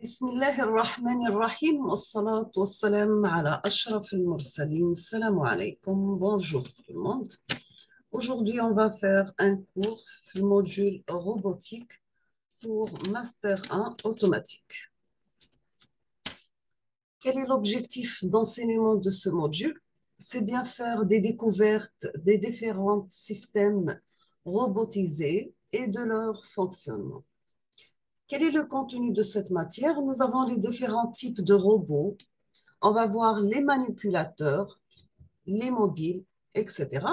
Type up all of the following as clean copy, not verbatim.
بسم الله الرحمن الرحيم والصلاة والسلام على أشرف المرسلين. Salam alaikum. Bonjour tout le monde. Aujourd'hui, on va faire un cours du module robotique pour Master 1 automatique. Quel est l'objectif d'enseignement de ce module? C'est bien faire des découvertes des différents systèmes robotisés et de leur fonctionnement. Quel est le contenu de cette matière? Nous avons les différents types de robots. On va voir les manipulateurs, les mobiles, etc.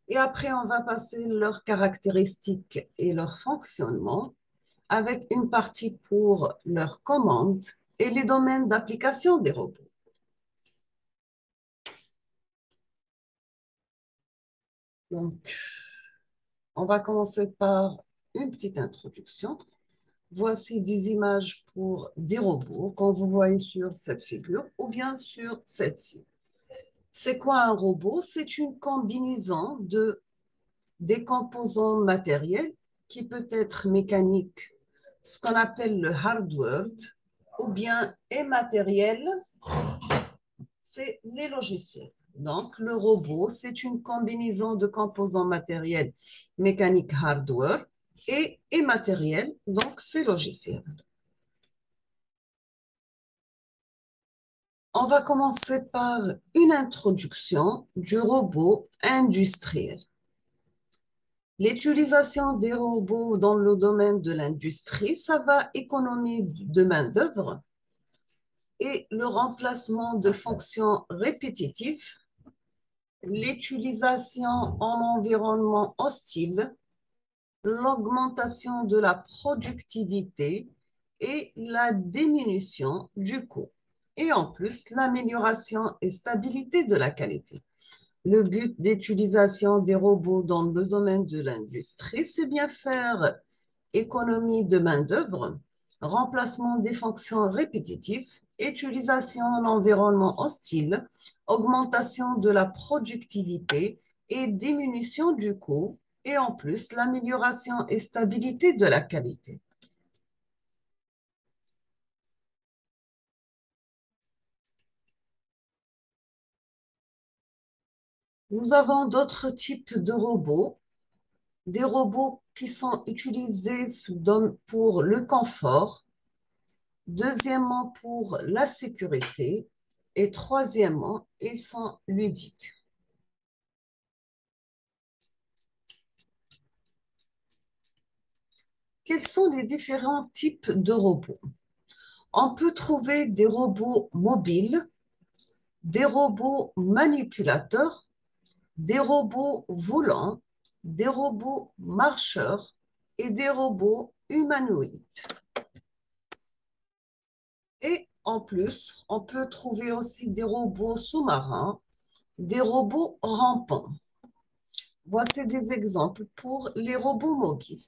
Et après, on va passer leurs caractéristiques et leur fonctionnement avec une partie pour leurs commandes et les domaines d'application des robots. Donc, on va commencer par une petite introduction. Voici des images pour des robots qu'on vous voyez sur cette figure ou bien sur cette-ci. C'est quoi un robot? C'est une combinaison des composants matériels qui peut être mécanique, ce qu'on appelle le hardware, ou bien immatériel, c'est les logiciels. Donc, le robot, c'est une combinaison de composants matériels, mécanique, hardware, et immatériel, donc c'est logiciel. On va commencer par une introduction du robot industriel. L'utilisation des robots dans le domaine de l'industrie, ça va économiser de main-d'œuvre et le remplacement de fonctions répétitives, l'utilisation en environnement hostile, l'augmentation de la productivité et la diminution du coût. Et en plus, l'amélioration et stabilité de la qualité. Le but d'utilisation des robots dans le domaine de l'industrie, c'est bien faire économie de main-d'œuvre, remplacement des fonctions répétitives, utilisation en environnement hostile, augmentation de la productivité et diminution du coût, et en plus l'amélioration et stabilité de la qualité. Nous avons d'autres types de robots, des robots qui sont utilisés pour le confort, deuxièmement pour la sécurité et troisièmement, ils sont ludiques. Quels sont les différents types de robots? On peut trouver des robots mobiles, des robots manipulateurs, des robots volants, des robots marcheurs et des robots humanoïdes. Et en plus, on peut trouver aussi des robots sous-marins, des robots rampants. Voici des exemples pour les robots mobiles.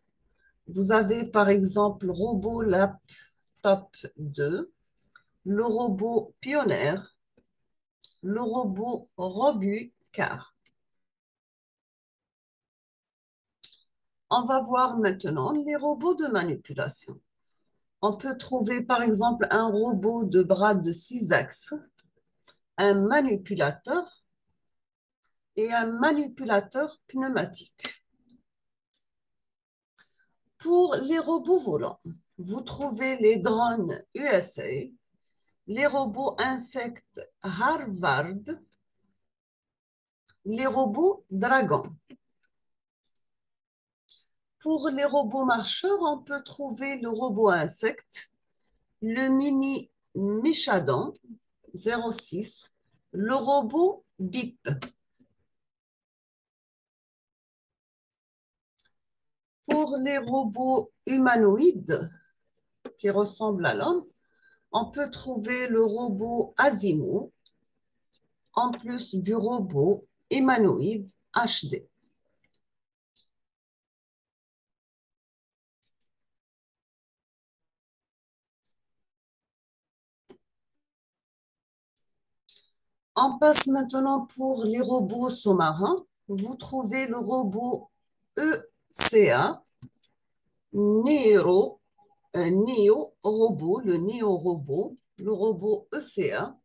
Vous avez par exemple le robot Laptop 2, le robot Pionnier, le robot Robu Car. On va voir maintenant les robots de manipulation. On peut trouver par exemple un robot de bras de 6 axes, un manipulateur et un manipulateur pneumatique. Pour les robots volants, vous trouvez les drones USA, les robots insectes Harvard, les robots Dragon. Pour les robots marcheurs, on peut trouver le robot insecte, le mini Michadon 06, le robot BIP. Pour les robots humanoïdes qui ressemblent à l'homme, on peut trouver le robot Asimo en plus du robot humanoïde HD. On passe maintenant pour les robots sous-marins. Vous trouvez le robot ECA, Nero un néo-robot, le néo-robot, le robot ECA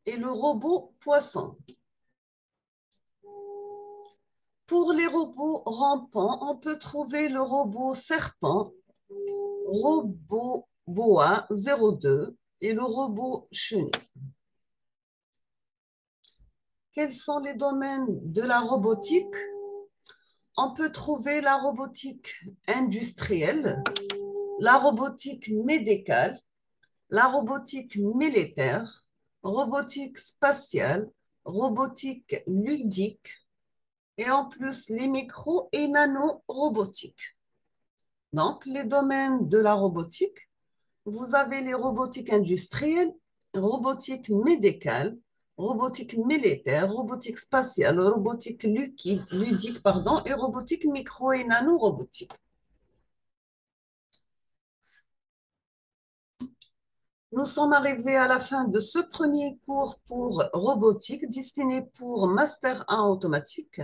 et le robot poisson. Pour les robots rampants, on peut trouver le robot serpent, robot boa 02 et le robot chenille. Quels sont les domaines de la robotique? On peut trouver la robotique industrielle, la robotique médicale, la robotique militaire, robotique spatiale, robotique ludique et en plus les micro et nano-robotiques. Donc, les domaines de la robotique, vous avez les robotiques industrielles, robotique médicale, robotique militaire, robotique spatiale, robotique ludique, pardon, et robotique micro et nano-robotique. Nous sommes arrivés à la fin de ce premier cours pour robotique destiné pour Master 1 automatique.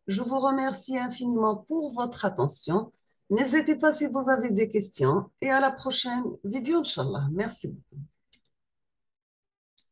Je vous remercie infiniment pour votre attention. N'hésitez pas si vous avez des questions et à la prochaine vidéo, Inch'Allah. Merci beaucoup.